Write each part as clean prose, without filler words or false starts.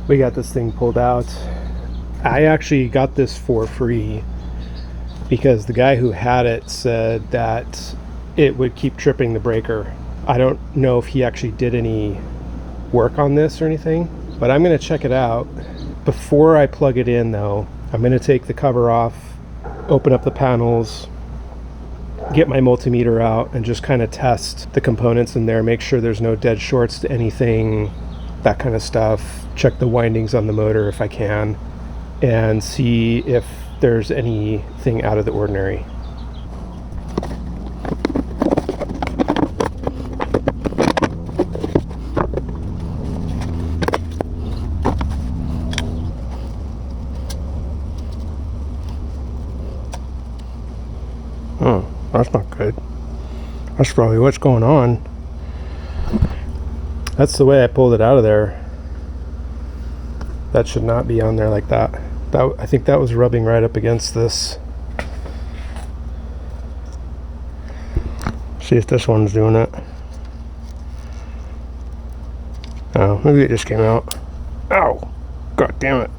We got this thing pulled out. I actually got this for free because the guy who had it said that it would keep tripping the breaker. I don't know if he actually did any work on this or anything, but I'm going to check it out. Before I plug it in though, I'm going to take the cover off, open up the panels, get my multimeter out, and just kind of test the components in there, make sure there's no dead shorts to anything, that kind of stuff. Check the windings on the motor if I can, and see if there's anything out of the ordinary. Oh, that's not good. That's probably what's going on. That's the way I pulled it out of there. That should not be on there like that. I think that was rubbing right up against this. See if this one's doing it. Oh, maybe it just came out. Ow! God damn it.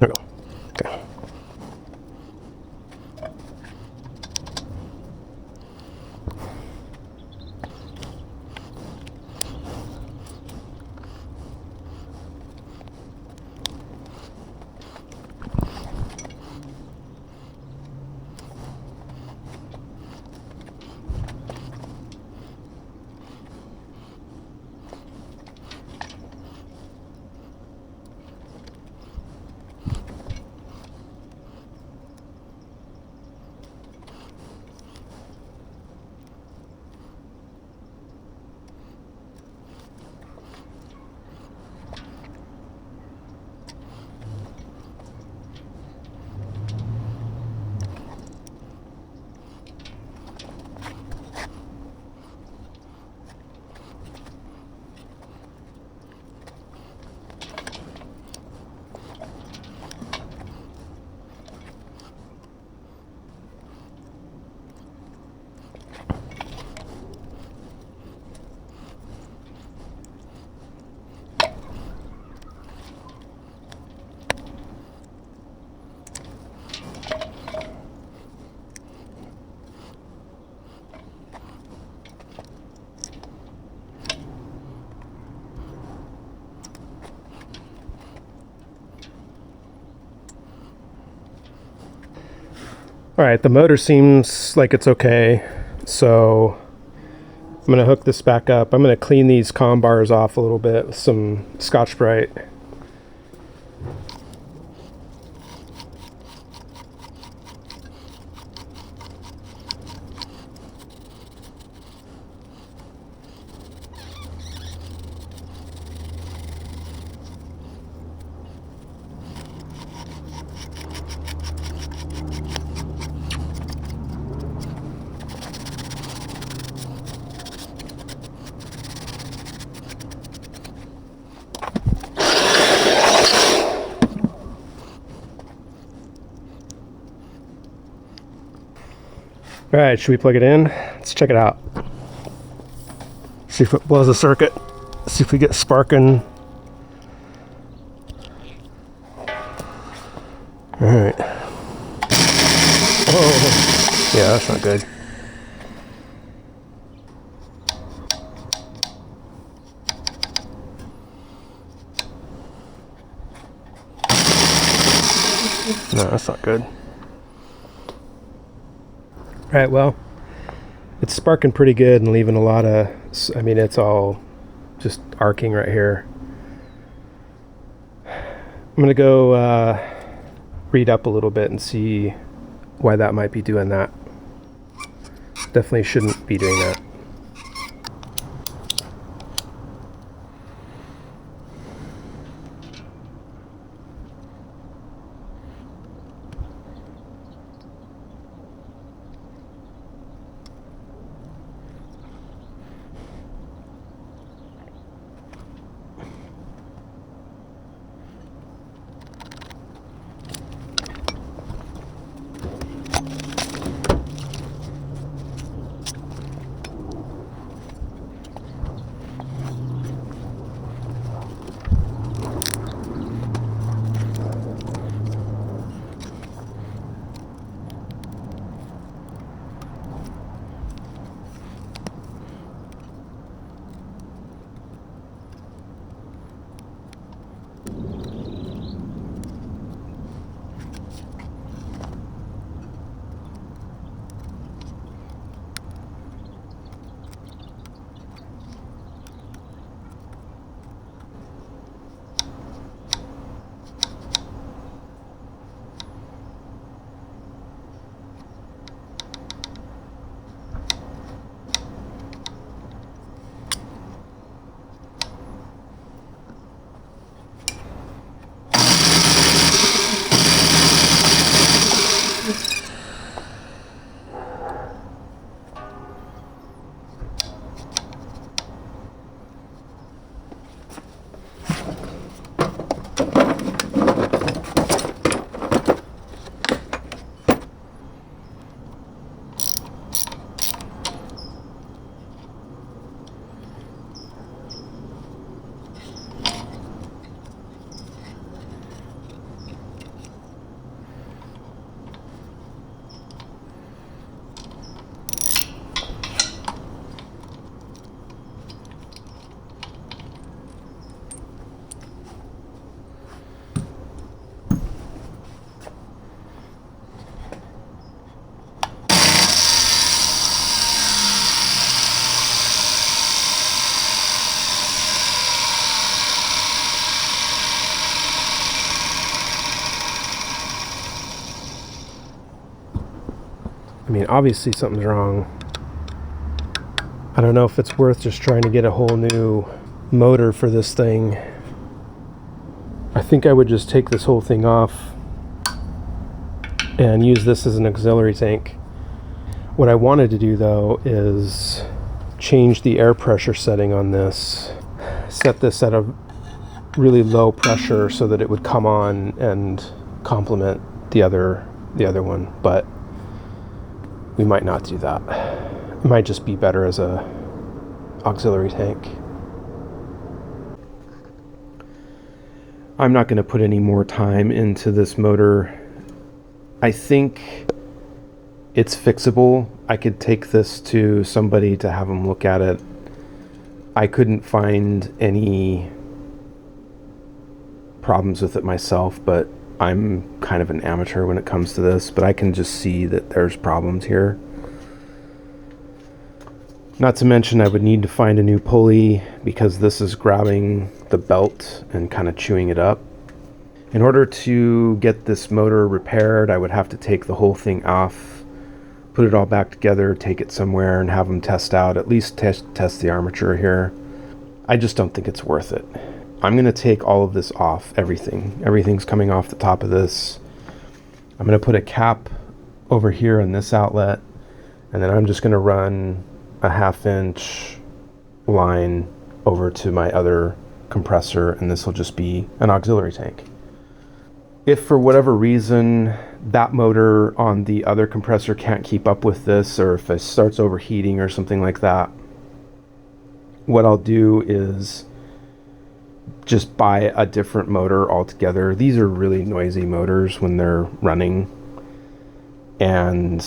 There we go. Okay. All right, the motor seems like it's okay, so I'm going to hook this back up. I'm going to clean these comm bars off a little bit with some Scotch-Brite. All right, should we plug it in? Let's check it out. See if it blows the circuit. See if we get sparking. All right. Oh, yeah, that's not good. No, that's not good. All right, well, It's sparking pretty good and leaving a lot of, I mean, it's all just arcing right here. I'm going to go read up a little bit and see why that might be doing that. Definitely shouldn't be doing that. I mean, obviously something's wrong. I don't know if it's worth just trying to get a whole new motor for this thing. I think I would just take this whole thing off and use this as an auxiliary tank. What I wanted to do though is change the air pressure setting on this. Set this at a really low pressure so that it would come on and complement the other one, but we might not do that. It might just be better as a auxiliary tank. I'm not going to put any more time into this motor. I think it's fixable. I could take this to somebody to have them look at it. I couldn't find any problems with it myself, but I'm kind of an amateur when it comes to this, but I can just see that there's problems here. Not to mention I would need to find a new pulley because this is grabbing the belt and kind of chewing it up. In order to get this motor repaired, I would have to take the whole thing off, put it all back together, take it somewhere and have them test out, at least test the armature here. I just don't think it's worth it. I'm going to take all of this off, everything's coming off the top of this. I'm going to put a cap over here on this outlet, and then I'm just going to run a 1/2 inch line over to my other compressor, and this will just be an auxiliary tank. If for whatever reason that motor on the other compressor can't keep up with this, or if it starts overheating or something like that, what I'll do is just buy a different motor altogether. These are really noisy motors when they're running, and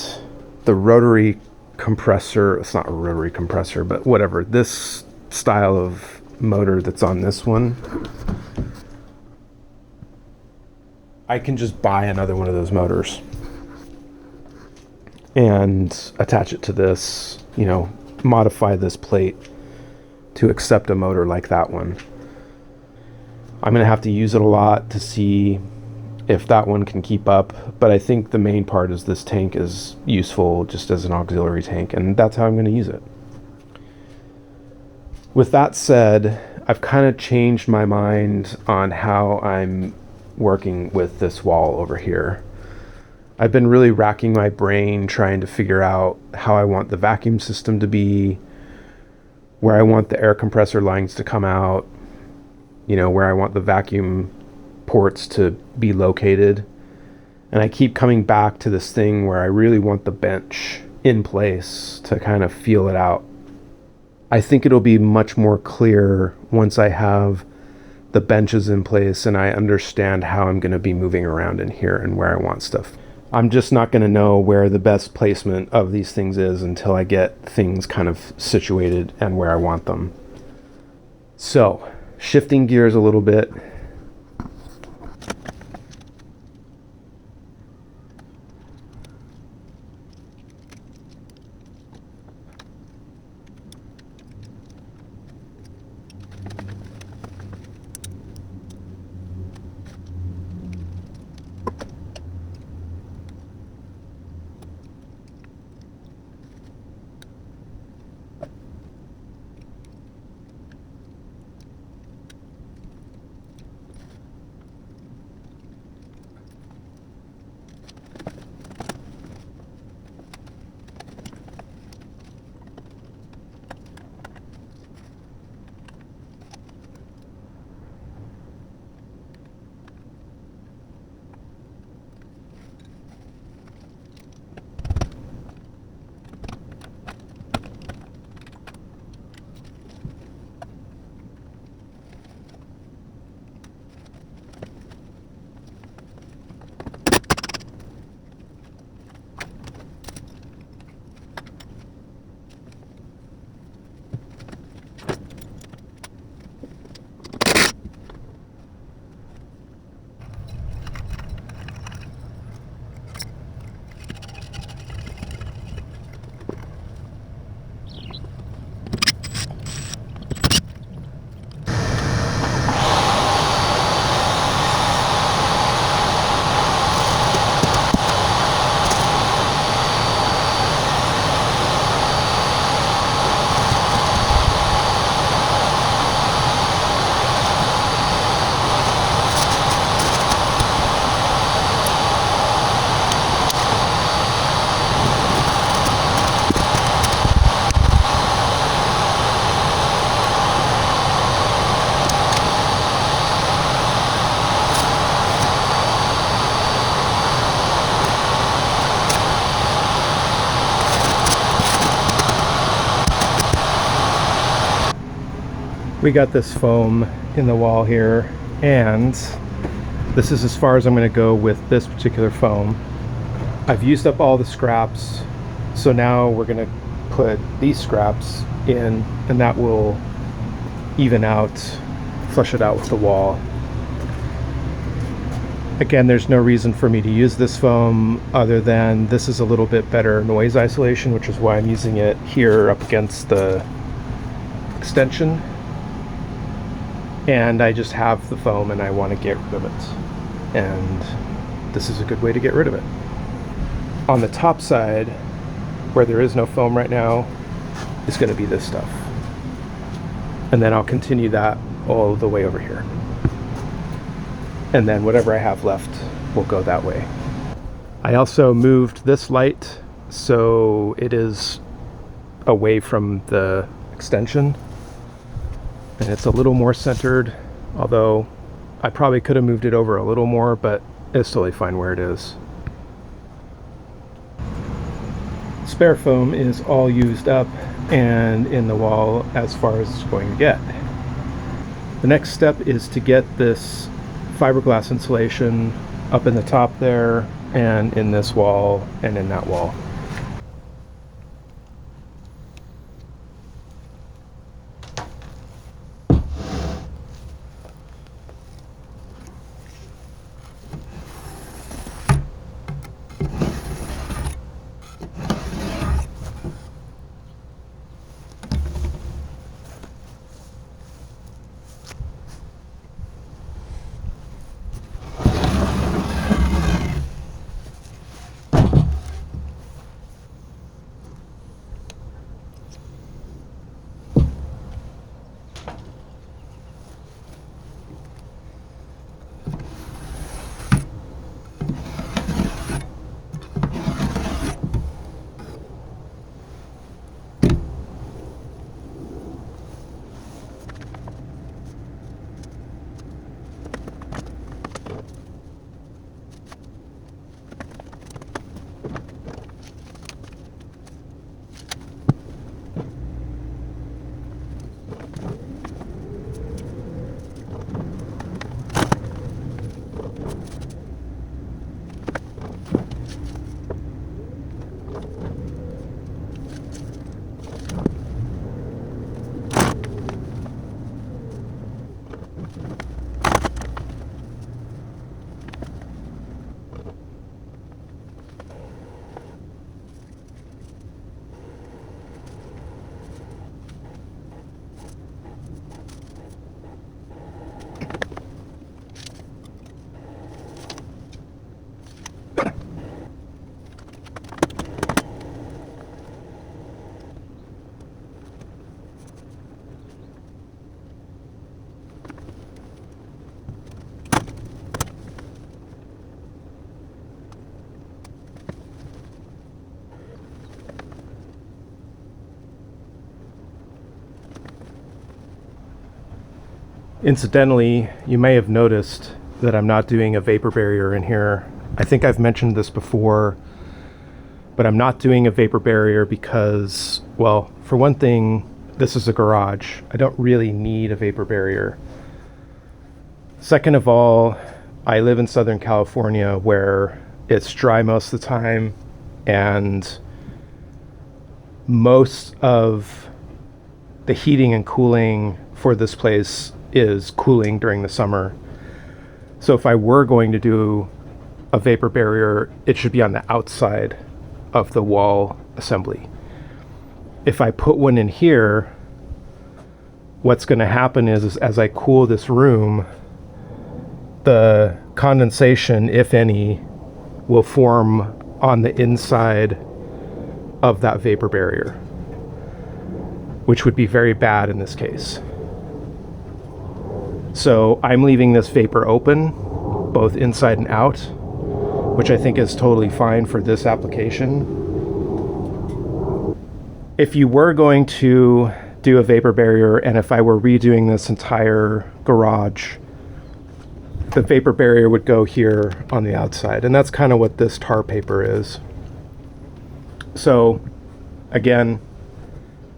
the rotary compressor, it's not a rotary compressor, but whatever, this style of motor that's on this one, I can just buy another one of those motors. and attach it to this, you know, modify this plate to accept a motor like that one. I'm going to have to use it a lot to see if that one can keep up, but I think the main part is this tank is useful just as an auxiliary tank, and that's how I'm going to use it. With that said, I've kind of changed my mind on how I'm working with this wall over here. I've been really racking my brain trying to figure out how I want the vacuum system to be, where I want the air compressor lines to come out, you know, where I want the vacuum ports to be located. And I keep coming back to this thing where I really want the bench in place to kind of feel it out. I think it'll be much more clear once I have the benches in place and I understand how I'm going to be moving around in here and where I want stuff. I'm just not going to know where the best placement of these things is until I get things kind of situated and where I want them. So, shifting gears a little bit. We got this foam in the wall here, and this is as far as I'm going to go with this particular foam. I've used up all the scraps, so now we're going to put these scraps in, and that will even out, flush it out with the wall. Again, there's no reason for me to use this foam other than this is a little bit better noise isolation, which is why I'm using it here up against the extension. And I just have the foam and I want to get rid of it. And this is a good way to get rid of it. On the top side, where there is no foam right now, is going to be this stuff. And then I'll continue that all the way over here. And then whatever I have left will go that way. I also moved this light so it is away from the extension. And it's a little more centered, although I probably could have moved it over a little more, but it's totally fine where it is. Spare foam is all used up and in the wall as far as it's going to get. The next step is to get this fiberglass insulation up in the top there and in this wall and in that wall. Incidentally, you may have noticed that I'm not doing a vapor barrier in here. I think I've mentioned this before, but I'm not doing a vapor barrier because, well, for one thing, this is a garage. I don't really need a vapor barrier. Second of all, I live in Southern California where it's dry most of the time, and most of the heating and cooling for this place is cooling during the summer. So if I were going to do a vapor barrier, it should be on the outside of the wall assembly. If I put one in here, what's going to happen is as I cool this room, the condensation, if any, will form on the inside of that vapor barrier, which would be very bad in this case. So I'm leaving this vapor open, both inside and out, which I think is totally fine for this application. If you were going to do a vapor barrier, and if I were redoing this entire garage, the vapor barrier would go here on the outside, and that's kind of what this tar paper is. So again,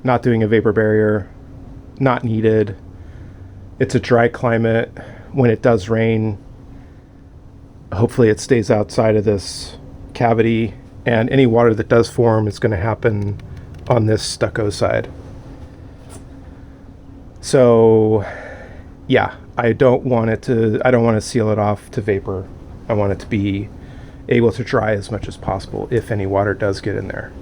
not doing a vapor barrier, not needed. It's a dry climate. When it does rain, hopefully it stays outside of this cavity, and any water that does form is going to happen on this stucco side. So yeah, I don't want to seal it off to vapor. I want it to be able to dry as much as possible if any water does get in there.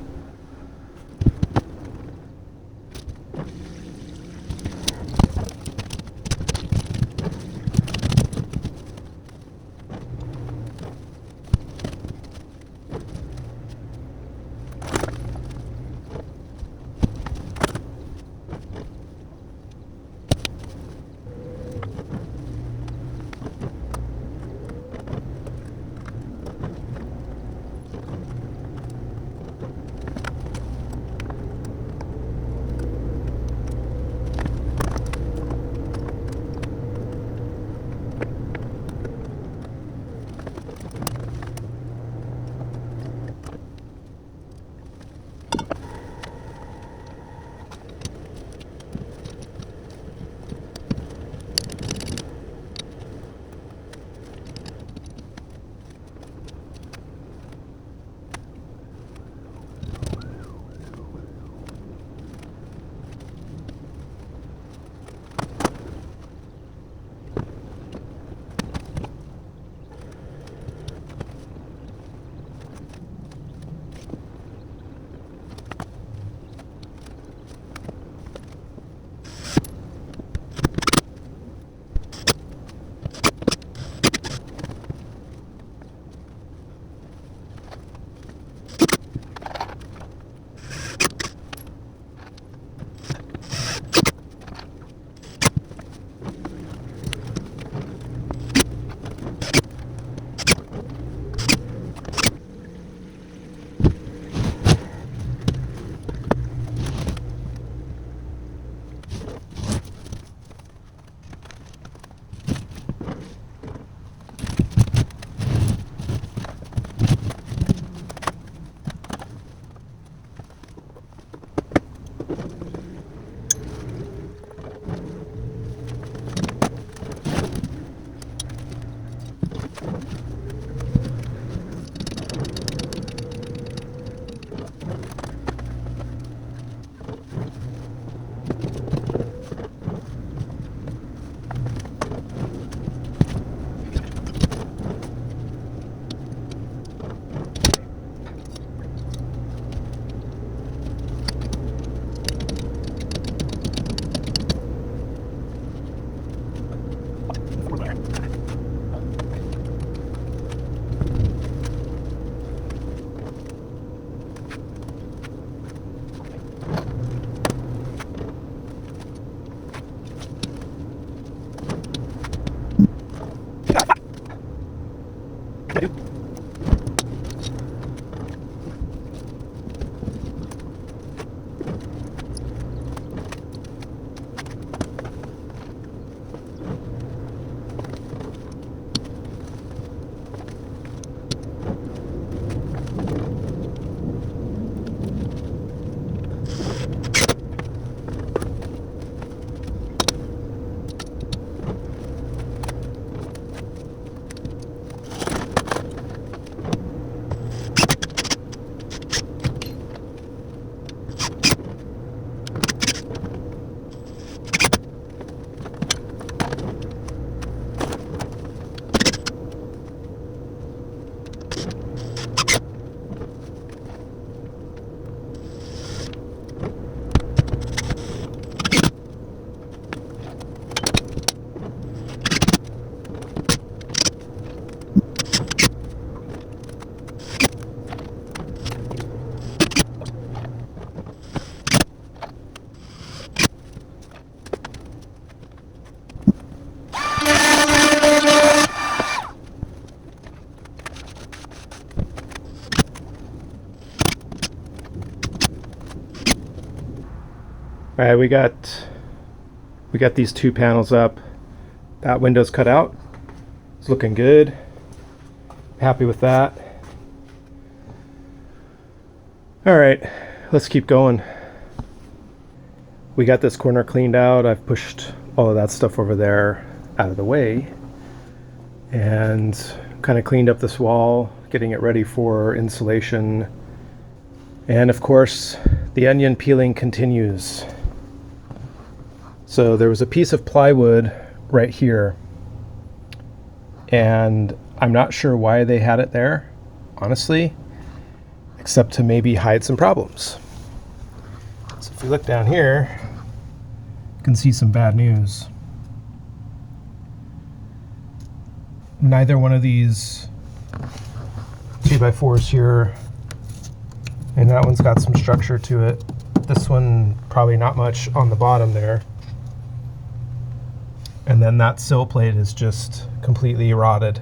All right, we got these two panels up. That window's cut out. It's looking good. Happy with that. All right, let's keep going. We got this corner cleaned out. I've pushed all of that stuff over there out of the way and kind of cleaned up this wall, getting it ready for insulation. And of course, the onion peeling continues. So there was a piece of plywood right here, and I'm not sure why they had it there, honestly, except to maybe hide some problems. So if you look down here, you can see some bad news. Neither one of these 2x4s here, and that one's got some structure to it. This one, probably not much on the bottom there. And then that sill plate is just completely rotted.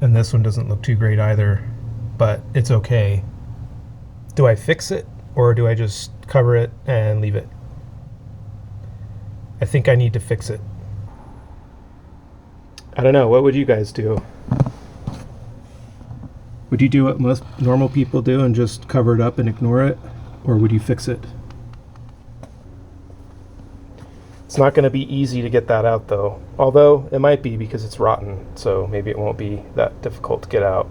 And this one doesn't look too great either, but it's okay. Do I fix it, or do I just cover it and leave it? I think I need to fix it. I don't know, what would you guys do? Would you do what most normal people do and just cover it up and ignore it? Or would you fix it? It's not going to be easy to get that out though. Although it might be because it's rotten, so maybe it won't be that difficult to get out.